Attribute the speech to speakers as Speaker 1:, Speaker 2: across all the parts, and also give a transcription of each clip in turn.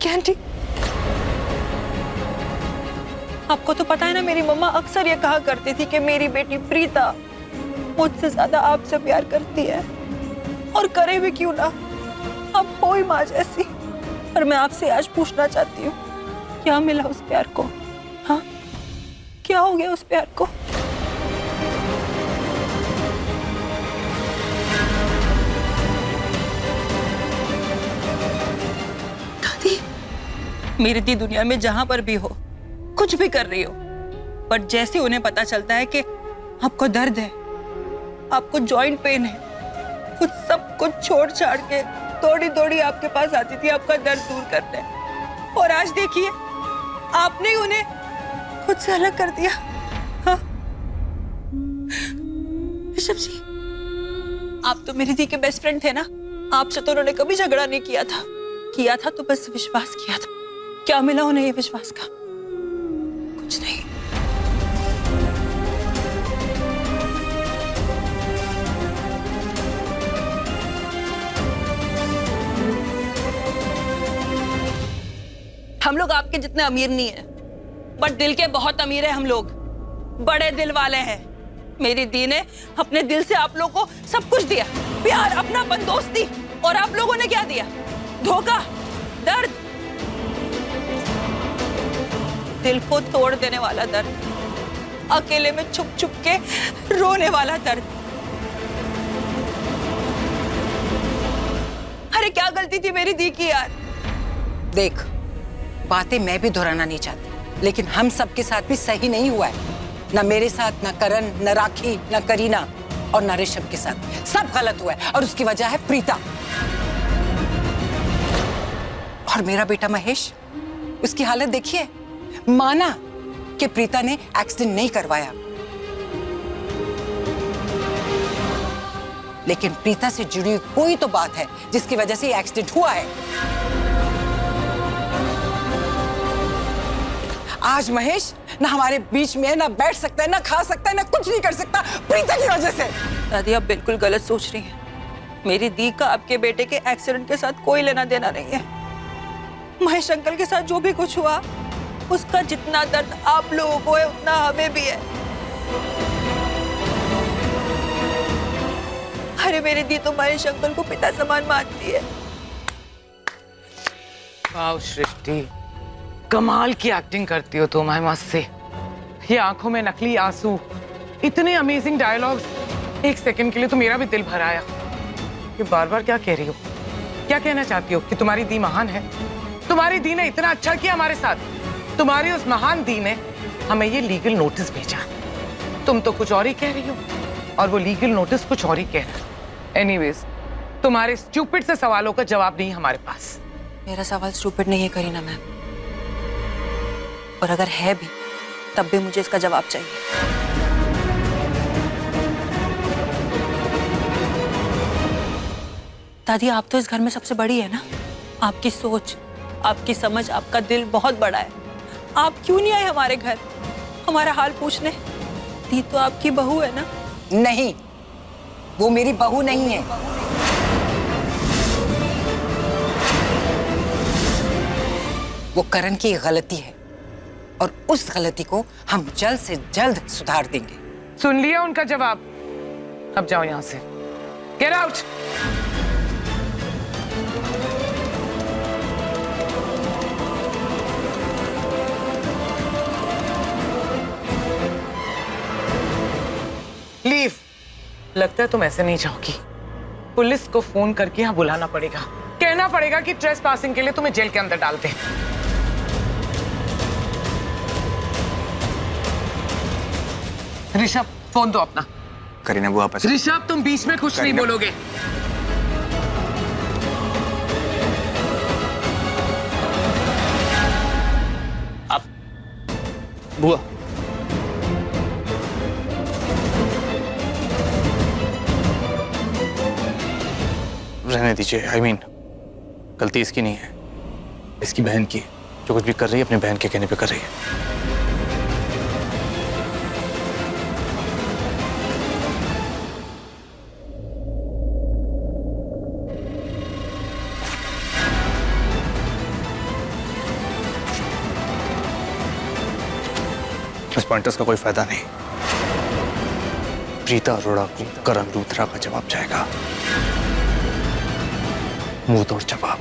Speaker 1: देखिए आंटी, आपको तो पता है ना, मेरी मम्मा अक्सर ये कहा करती थी कि मेरी बेटी प्रीता मुझसे ज्यादा आपसे प्यार करती है, और करे भी क्यों ना, आप हो ही माँ जैसी। पर मैं आपसे आज पूछना चाहती हूँ, क्या मिला उस प्यार को? हाँ, क्या हो गया उस प्यार को? दादी, मेरी दी दुनिया में जहां पर भी हो, कुछ भी कर रही हो, पर जैसे उन्हें पता चलता है कि आपको दर्द है, आपको जॉइंट पेन है, कुछ सब कुछ छोड़ छाड़ के दौड़ी दौड़ी आपके पास आती थी आपका दर्द दूर करने। और आज देखिए, आपने उन्हें खुद से अलग कर दिया। हाँ? ऋषभ जी, आप तो मेरी दी के बेस्ट फ्रेंड थे ना, आपसे तो उन्होंने कभी झगड़ा नहीं किया था, किया था तो बस विश्वास किया था। क्या मिला उन्हें ये विश्वास का? कुछ नहीं। हम लोग आपके जितने अमीर नहीं है, बट दिल के बहुत अमीर है हम लोग, बड़े दिल वाले हैं। मेरी दी ने अपने दिल से आप लोगों को सब कुछ दिया, प्यार, अपनापन, दोस्ती, और आप लोगों ने क्या दिया? धोखा, दर्द, दिल को तोड़ देने वाला दर्द, अकेले में छुप छुप के रोने वाला दर्द। अरे क्या गलती थी मेरी दी की यार?
Speaker 2: देख, बातें मैं भी दोहराना नहीं चाहती, लेकिन हम सबके साथ भी सही नहीं हुआ है। ना मेरे साथ, ना करण, ना राखी, ना करीना और ना ऋषभ के साथ। सब गलत हुआ है और उसकी वजह है प्रीता। और मेरा बेटा महेश, उसकी हालत देखिए। माना कि प्रीता ने एक्सीडेंट नहीं करवाया, लेकिन प्रीता से जुड़ी हुई कोई तो बात है जिसकी वजह से ये एक्सीडेंट हुआ है। आज महेश ना हमारे बीच में, ना बैठ सकता है, ना खा सकता है, ना कुछ नहीं कर सकता, प्रीता की वजह से।
Speaker 1: दादी, आप बिल्कुल गलत सोच रही हैं। मेरी दी का आपके बेटे के एक्सीडेंट के साथ कोई लेना देना नहीं है। महेश अंकल के साथ जो भी कुछ हुआ, उसका जितना दर्द आप लोगों को है उतना हमें भी है। अरे मेरी दी तो महेश अंकल को पिता समान मानती है।
Speaker 3: वाह सृष्टि, कमाल की एक्टिंग करती हो तुम है मस्त से। ये आंखों में नकली आंसू, इतने अमेजिंग डायलॉग्स। एक सेकंड के लिए तो मेरा भी दिल भर आया। ये बार बार क्या कह रही हो? क्या कहना चाहती हो कि तुम्हारी दी महान है? तुम्हारी दी ने इतना अच्छा किया हमारे साथ। तुम्हारी उस महान दी ने हमें ये लीगल नोटिस भेजा। तुम तो कुछ और ही कह रही हो और वो लीगल नोटिस कुछ और ही कह रहा है। एनीवेज, तुम्हारे स्टूपिड से सवालों का जवाब नहीं हमारे पास।
Speaker 1: मेरा सवाल स्टूपिड नहीं है करीना मैम, और अगर है भी तब भी मुझे इसका जवाब चाहिए। दादी, आप तो इस घर में सबसे बड़ी है ना, आपकी सोच, आपकी समझ, आपका दिल बहुत बड़ा है। आप क्यों नहीं आए हमारे घर हमारा हाल पूछने? दी तो आपकी बहू है ना।
Speaker 2: नहीं, वो मेरी बहू नहीं है। वो करण की गलती है और उस गलती को हम जल्द से जल्द सुधार देंगे।
Speaker 3: सुन लिया उनका जवाब, अब जाओ यहां से। Get out. लीव। लगता है तुम ऐसे नहीं जाओगी। पुलिस को फोन करके यहां बुलाना पड़ेगा, कहना पड़ेगा कि ट्रेस पासिंग के लिए तुम्हें जेल के अंदर डाल दे। ऋषभ, फोन दो अपना।
Speaker 4: करीना वो वापस।
Speaker 3: ऋषभ, तुम बीच में कुछ नहीं बोलोगे।
Speaker 4: अब बुआ, रहने दीजिए। I mean, गलती इसकी नहीं है, इसकी बहन की। जो कुछ भी कर रही है अपनी बहन के कहने पे कर रही है। इस पॉइंटर्स का कोई फायदा नहीं। प्रीता अरोड़ा को करण लूथरा का जवाब जाएगा, मुंह तोड़ जवाब।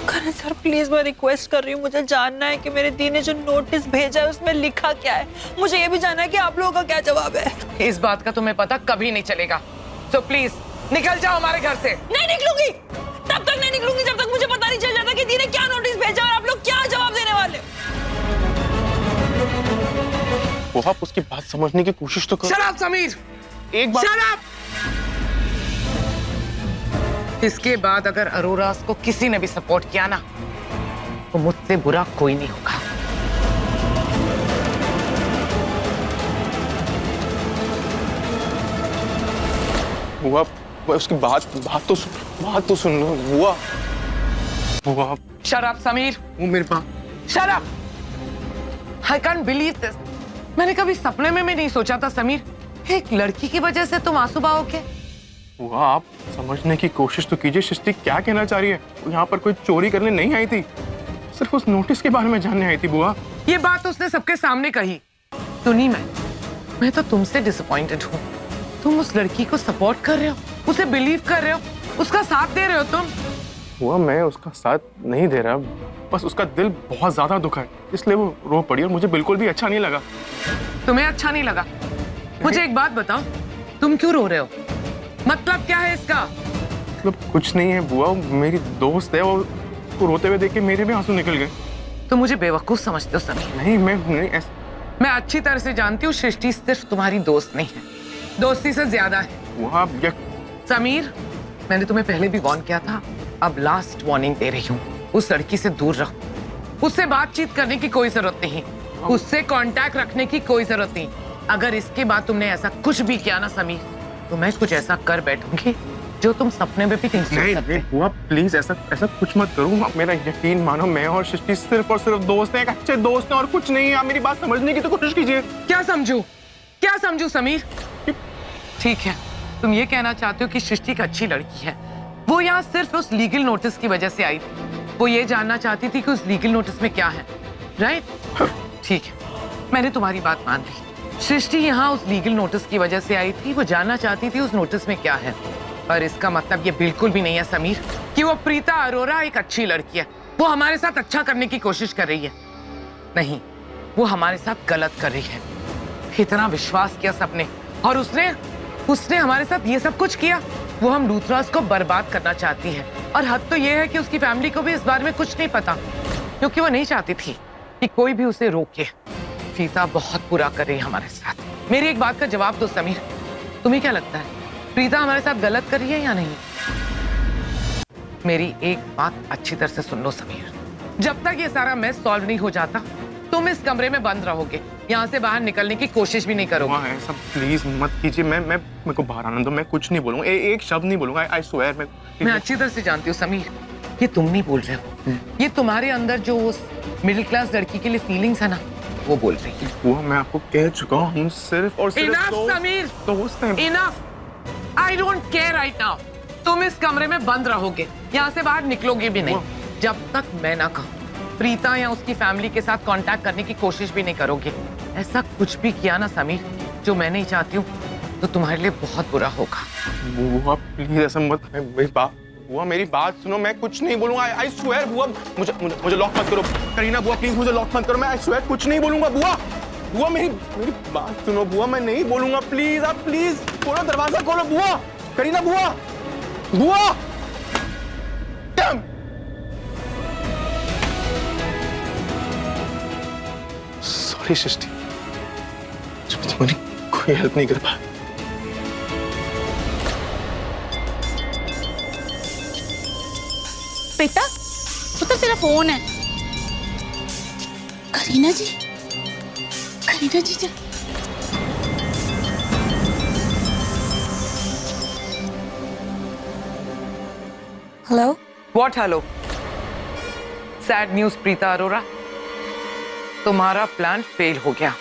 Speaker 1: करण सर प्लीज मैं रिक्वेस्ट कर रही हूँ, मुझे जानना है कि मेरे दी ने जो नोटिस भेजा है उसमें लिखा क्या है। मुझे ये भी जानना है कि आप लोगों का क्या जवाब है।
Speaker 3: इस बात का तुम्हें पता कभी नहीं चलेगा, सो प्लीज निकल जाओ हमारे घर से।
Speaker 1: नहीं निकलूंगी, तब तक नहीं निकलूंगी जब तक मुझे पता नहीं चल जाता कि दी ने क्या नोटिस भेजा और आप लोग क्या जवाब देने वाले हो।
Speaker 5: वो आप उसकी बात समझने की कोशिश तो करो।
Speaker 3: शट अप समीर,
Speaker 5: एक बार
Speaker 3: शट अप। इसके बाद अगर अरोरा को किसी ने भी सपोर्ट किया ना तो मुझसे बुरा कोई नहीं होगा।
Speaker 5: हुआ उसकी बात तो सुन लो। हुआ
Speaker 3: शट अप समीर,
Speaker 5: वो मेरे पास
Speaker 3: shut up. I can't believe this. मैंने कभी सपने में भी नहीं सोचा था समीर, एक लड़की की वजह से तुम आंसू बहाओगे।
Speaker 5: हुआ आप समझने की कोशिश तो कीजिए, सृष्टि क्या कहना चाह रही है। वो यहाँ पर कोई चोरी करने नहीं आई थी, सिर्फ उस नोटिस के बारे में जानने आई थी। बुआ
Speaker 3: ये बात उसने सबके सामने कही, सुनी मैं तो तुमसे डिसअपॉइंटेड हूँ। तुम उस लड़की को सपोर्ट कर रहे हो, उसे बिलीव कर रहे हो, उसका साथ दे रहे हो तुम।
Speaker 5: हुआ मैं उसका साथ नहीं दे रहा, बस उसका दिल बहुत ज्यादा दुखा है इसलिए वो रो पड़ी और मुझे बिल्कुल भी अच्छा नहीं लगा।
Speaker 3: तुम्हें अच्छा नहीं लगा? मुझे एक बात बताओ, तुम क्यों रो रहे हो? मतलब क्या है इसका?
Speaker 5: मतलब कुछ नहीं है बुआ, मेरी दोस्त है, वो उसको रोते हुए देख के मेरे भी आंसू निकल गए।
Speaker 3: तो मुझे बेवकूफ समझते हो समीर?
Speaker 5: नहीं मैं
Speaker 3: मैं अच्छी तरह से जानती हूँ सृष्टि सिर्फ तुम्हारी दोस्त नहीं है, दोस्ती से ज्यादा है।
Speaker 5: वहाँ
Speaker 3: समीर, मैंने तुम्हें पहले भी वार्न किया था, अब लास्ट वार्निंग दे रही हूँ। उस लड़की से दूर रहो, उससे बातचीत करने की कोई जरूरत नहीं, उससे कांटेक्ट रखने की कोई जरूरत नहीं। अगर इसके बाद तुमने ऐसा कुछ भी किया ना समीर, तो मैं कुछ ऐसा कर बैठूंगी जो तुम सपने में भी नहीं सोच सकते।
Speaker 5: बुआ प्लीज ऐसा कुछ मत करो। आप मेरा यकीन मानो, मैं और सृष्टि सिर्फ और सिर्फ दोस्त हैं, एक अच्छे दोस्त हैं और कुछ नहीं है। आप मेरी बात समझने की तो कोशिश कीजिए।
Speaker 3: क्या समझू समीर? ठीक है, तुम ये कहना चाहते हो कि सृष्टि एक अच्छी लड़की है, वो यहाँ सिर्फ उस लीगल नोटिस की वजह से आई थी। वो ये जानना चाहती थी कि उस लीगल नोटिस में क्या है, राइट? ठीक है, मैंने तुम्हारी बात मान ली। सृष्टि यहाँ उस लीगल नोटिस की वजह से आई थी, वो जानना चाहती थी उस नोटिस में क्या है। पर इसका मतलब ये बिल्कुल भी नहीं है समीर कि वो प्रीता अरोरा एक अच्छी लड़की है, वो हमारे साथ अच्छा करने की कोशिश कर रही है। नहीं, वो हमारे साथ गलत कर रही है। इतना विश्वास किया सबने और उसने हमारे साथ ये सब कुछ किया। वो हम लूथरास को बर्बाद करना चाहती है और हद तो ये है कि उसकी फैमिली को भी इस बारे में कुछ नहीं पता, क्योंकि वो नहीं चाहती थी कि कोई भी उसे रोके। प्रीता बहुत बुरा कर रही है हमारे साथ। मेरी एक बात का जवाब दो समीर, तुम्हें क्या लगता है प्रीता हमारे साथ गलत कर रही है या नहीं? मेरी एक बात अच्छी तरह से सुन लो समीर, जब तक ये सारा मैस सॉल्व नहीं हो जाता तुम इस कमरे में बंद रहोगे, यहाँ से बाहर निकलने की कोशिश भी नहीं करोगे।
Speaker 5: ऐसा प्लीज मत कीजिए। मैं मेरे को बाहर आने दो, मैं कुछ नहीं बोलूंगा, एक शब्द नहीं बोलूंगा। I swear.
Speaker 3: मैं अच्छी तरह से जानती हूँ समीर, ये तुम नहीं बोल रहे हो, ये तुम्हारे अंदर जो उस मिडिल क्लास लड़की के लिए फीलिंग्स है ना, वो बोल रही है।
Speaker 5: वो मैं आपको कह चुका हूँ, हम सिर्फ और सिर्फ
Speaker 3: समीर,
Speaker 5: दोस्त हैं।
Speaker 3: Enough. I don't care right now. तुम इस कमरे में बंद रहोगे, यहाँ से बाहर निकलोगे भी नहीं जब तक मैं ना कहूँ। प्रीता या उसकी फैमिली के साथ कांटेक्ट करने की कोशिश भी नहीं करोगे। ऐसा कुछ भी किया ना समीर जो मैं नहीं चाहती हूँ, तो तुम्हारे लिए बहुत बुरा होगा।
Speaker 5: बुआ प्लीज ऐसा मत। मेरी बात सुनो, मैं कुछ नहीं बोलूंगा। आई स्वेयर बुआ, मुझे लॉक मत करो। करीना बुआ प्लीज मुझे लॉक मत करो, मैं आई स्वेयर कुछ नहीं बोलूंगा। बुआ मेरी बात सुनो बुआ, मैं नहीं बोलूंगा। प्लीज आप प्लीज खोलो दरवाजा, खोलो बुआ। करीना बुआ सॉरी सृष्टि, तुम्हारी कोई हेल्प नहीं कर पाया।
Speaker 6: प्रीता, पुत्र तेरा फोन है। Kareena ji hello.
Speaker 3: What hello? Sad news Preeta Arora, तुम्हारा प्लान फेल हो गया।